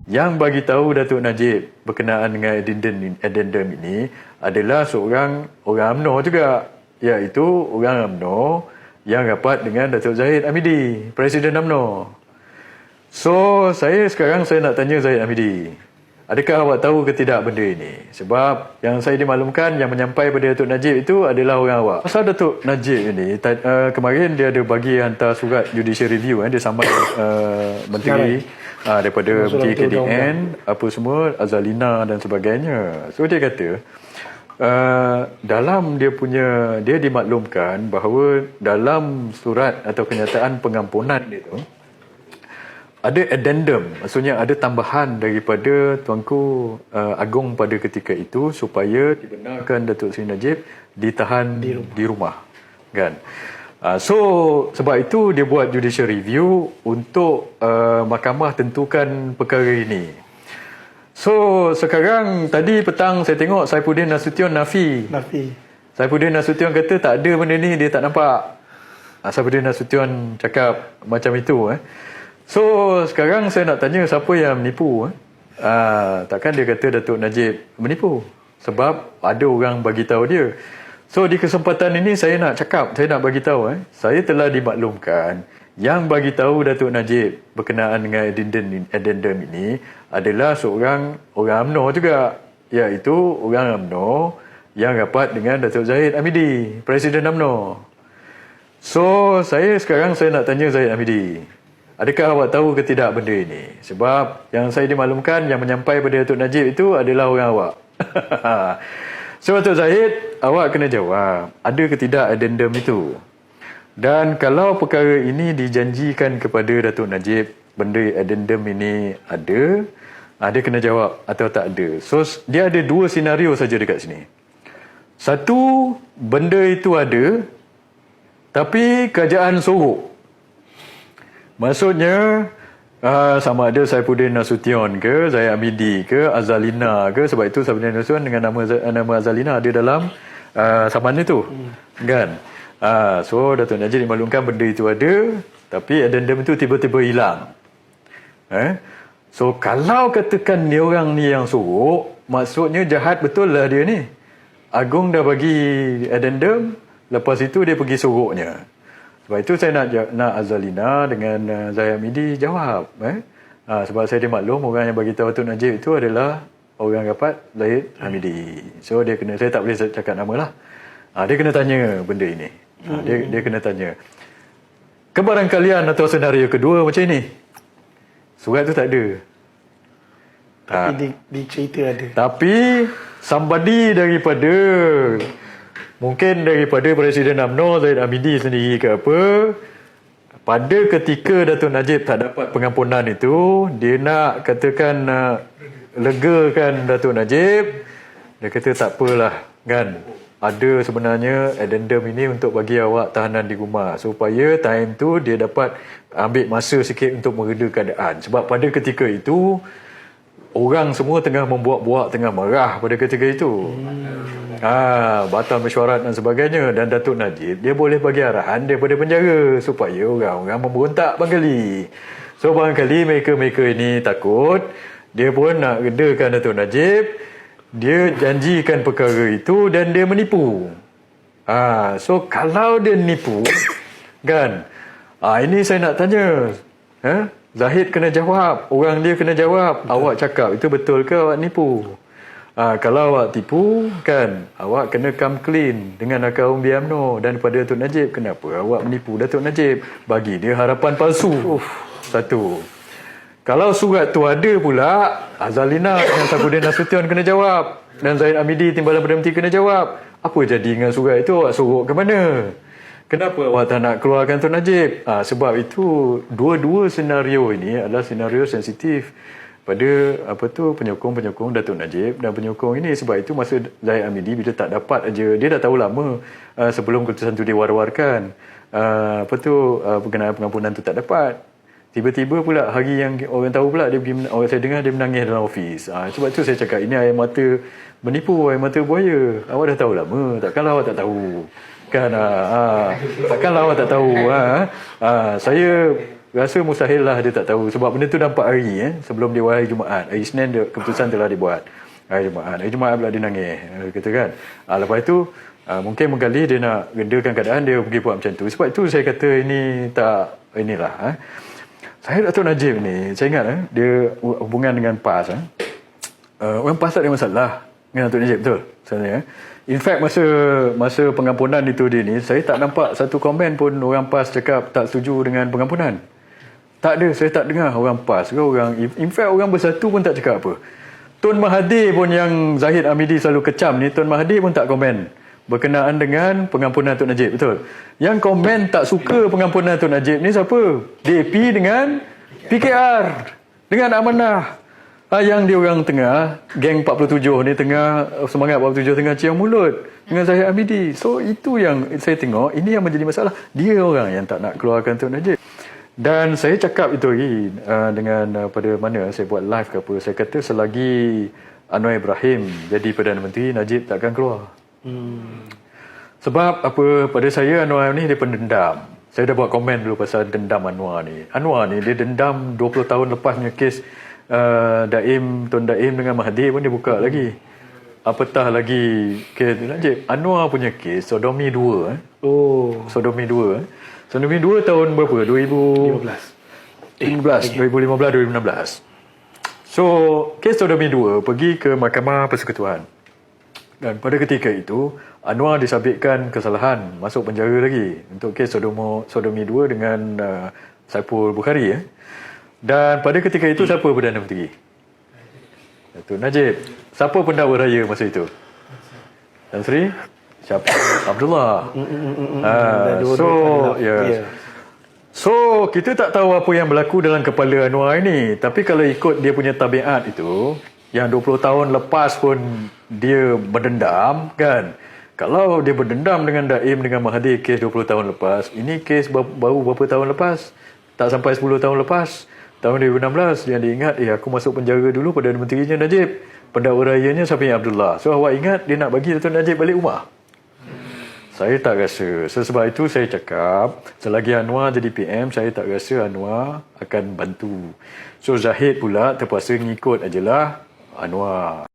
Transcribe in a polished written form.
Yang bagi tahu Datuk Najib berkenaan dengan addendum ini adalah seorang orang UMNO juga, iaitu orang UMNO yang rapat dengan Datuk Zahid Hamidi, Presiden UMNO. So, saya nak tanya Zahid Hamidi, adakah awak tahu ke tidak benda ini? Sebab yang saya dimaklumkan yang menyampai pada Datuk Najib itu adalah orang awak. Pasal Datuk Najib ini, kemarin dia ada bagi hantar surat judicial review, dia sampai menteri daripada Menteri KDN, apa semua, Azalina dan sebagainya. So dia kata, dalam dia dimaklumkan bahawa dalam surat atau kenyataan pengampunan itu ada addendum, maksudnya ada tambahan daripada Tuanku Agong pada ketika itu supaya dibenarkan Datuk Seri Najib ditahan di rumah. Kan? So sebab itu dia buat judicial review untuk mahkamah tentukan perkara ini. So sekarang tadi petang saya tengok Saifuddin Nasution nafi. Saifuddin Nasution kata tak ada benda ni, dia tak nampak. Saifuddin Nasution cakap macam itu. So sekarang saya nak tanya siapa yang menipu. Takkan dia kata Datuk Najib menipu sebab ada orang bagi tahu dia. So di kesempatan ini saya nak bagi tahu saya telah dimaklumkan yang bagi tahu Datuk Najib berkenaan dengan addendum ini adalah seorang orang UMNO juga, iaitu orang UMNO yang rapat dengan Datuk Zahid Hamidi, Presiden UMNO. So sekarang saya nak tanya Zahid Hamidi, adakah awak tahu ke tidak benda ini? Sebab yang saya dimaklumkan yang menyampai pada Datuk Najib itu adalah orang awak. So Datuk Zahid, awak kena jawab, ada ke tidak addendum itu? Dan kalau perkara ini dijanjikan kepada Datuk Najib, benda addendum ini ada, dia kena jawab atau tak ada. So dia ada dua senario saja dekat sini. Satu, benda itu ada tapi kerajaan sorok. Maksudnya sama ada Saifuddin Nasution ke, Zahid Hamidi ke, Azalina ke, sebab itu Saifuddin Nasution dengan nama Azalina ada dalam saman itu. Kan? So Datuk Najib dimaklumkan benda itu ada, tapi addendum itu tiba-tiba hilang. So kalau katakan dia orang ni yang sorok, maksudnya jahat betul lah dia ni. Agong dah bagi addendum, lepas itu dia pergi soroknya. Sebab itu saya nak Azalina dengan Zahid Hamidi jawab. Sebab saya dimaklum orang yang bagi tahu Datuk Najib itu adalah orang rapat Zahid Hamidi. So saya tak boleh cakap nama lah. Dia kena tanya benda ini. Dia kena tanya. Kebarangkalian atau senario kedua macam ini. Surat tu tak ada. Tapi dicerita ada. Tapi somebody daripada mungkin daripada Presiden UMNO Zahid Hamidi sendiri ke apa, pada ketika Datuk Najib tak dapat pengampunan itu, dia nak katakan legakan Datuk Najib. Dia kata tak apalah kan, ada sebenarnya addendum ini untuk bagi awak tahanan di rumah supaya time tu dia dapat ambil masa sikit untuk mereda keadaan. Sebab pada ketika itu orang semua tengah membuat-buat, tengah marah pada ketika itu. Batal mesyuarat dan sebagainya. Dan Datuk Najib, dia boleh bagi arahan daripada penjara supaya orang-orang memberontak barangkali. So barangkali mereka-mereka ini takut, dia pun nak redakan Datuk Najib, dia janjikan perkara itu dan dia menipu. So kalau dia menipu, kan, ini saya nak tanya, Zahid kena jawab, orang dia kena jawab. Awak cakap itu betul ke awak nipu? Kalau awak tipu, kan, awak kena come clean dengan akaun UMNO dan pada Datuk Najib. Kenapa awak menipu Datuk Najib? Bagi dia harapan palsu. Satu. Kalau surat tu ada pula, Azalina dengan Saifuddin Nasution kena jawab. Dan Zahid Hamidi Timbalan Perdana Menteri kena jawab. Apa jadi dengan surat itu? Awak sorok ke mana? Kenapa awak tak nak keluarkan Datuk Najib? Sebab itu dua-dua senario ini adalah senario sensitif pada penyokong-penyokong Datuk Najib dan penyokong ini. Sebab itu masa Zahid Hamidi bila tak dapat aja, dia dah tahu lama sebelum keputusan tu diwar-warkan, berkenaan pengampunan tu tak dapat. Tiba-tiba pula hari yang orang tahu pula, saya dengar dia menangis dalam ofis. Sebab tu saya cakap ini air mata menipu, air mata buaya. Awak dah tahu lama, takkanlah awak tak tahu. Kan, takkanlah awak tak tahu. rasa mustahil lah dia tak tahu. Sebab benda tu nampak hari sebelum dia hari Jumaat. Hari Isnin keputusan telah dibuat. Hari Jumaat pula dia nangis. Kata kan. Lepas tu mungkin menggali dia nak redakan keadaan, dia pergi buat macam tu. Sebab itu saya kata ini tak inilah. Saya Datuk Najib ni, saya ingat dia hubungan dengan PAS. Orang PAS tak ada masalah dengan Datuk Najib, betul sebenarnya. In fact masa pengampunan itu dia ni, saya tak nampak satu komen pun orang PAS cakap tak setuju dengan pengampunan. Tak ada, saya tak dengar orang PAS ke orang, in fact orang Bersatu pun tak cakap apa. Tun Mahathir pun yang Zahid Hamidi selalu kecam ni, Tun Mahathir pun tak komen berkenaan dengan pengampunan Tun Najib, betul. Yang komen tak suka pengampunan Tun Najib ni siapa? DAP dengan PKR dengan Amanah. Yang dia orang tengah, geng 47 ni tengah, semangat 47 tengah cium mulut dengan Zahid Hamidi. So itu yang saya tengok, ini yang menjadi masalah. Dia orang yang tak nak keluarkan Tun Najib. Dan saya cakap itu lagi dengan pada mana saya buat live ke apa, saya kata selagi Anwar Ibrahim jadi Perdana Menteri, Najib takkan keluar. Sebab apa, pada saya Anwar ni dia pendendam. Saya dah buat komen dulu pasal dendam Anwar ni. Anwar ni dia dendam 20 tahun lepasnya kes Tun Daim dengan Mahathir pun dia buka lagi. Apatah lagi kes Najib. Anwar punya kes Sodomi 2 Sodomi 2 Sodomi 2 tahun berapa? 2015 2016. So kes Sodomi 2 pergi ke Mahkamah Persekutuan. Dan pada ketika itu Anwar disabitkan kesalahan, masuk penjara lagi untuk kes Sodomi 2 dengan Saiful Bukhari. Dan pada ketika itu siapa Perdana Menteri? Datuk Najib. Siapa pendakwa raya masa itu? Tan Sri siapa? Abdullah. So kita tak tahu apa yang berlaku dalam kepala Anwar ini. Tapi kalau ikut dia punya tabiat itu, yang 20 tahun lepas pun dia berdendam kan. Kalau dia berdendam dengan Daim dengan Mahathir kes 20 tahun lepas, ini kes baru berapa tahun lepas? Tak sampai 10 tahun lepas. Tahun 2016 yang dia ingat, aku masuk penjara dulu Perdana Menterinya Najib, pendakwa rayanya Safi'i Abdullah. So awak ingat dia nak bagi Datuk Najib balik rumah? Saya tak rasa. Sebab itu saya cakap, selagi Anwar jadi PM, saya tak rasa Anwar akan bantu. So Zahid pula terpaksa ngikut ajalah Anwar.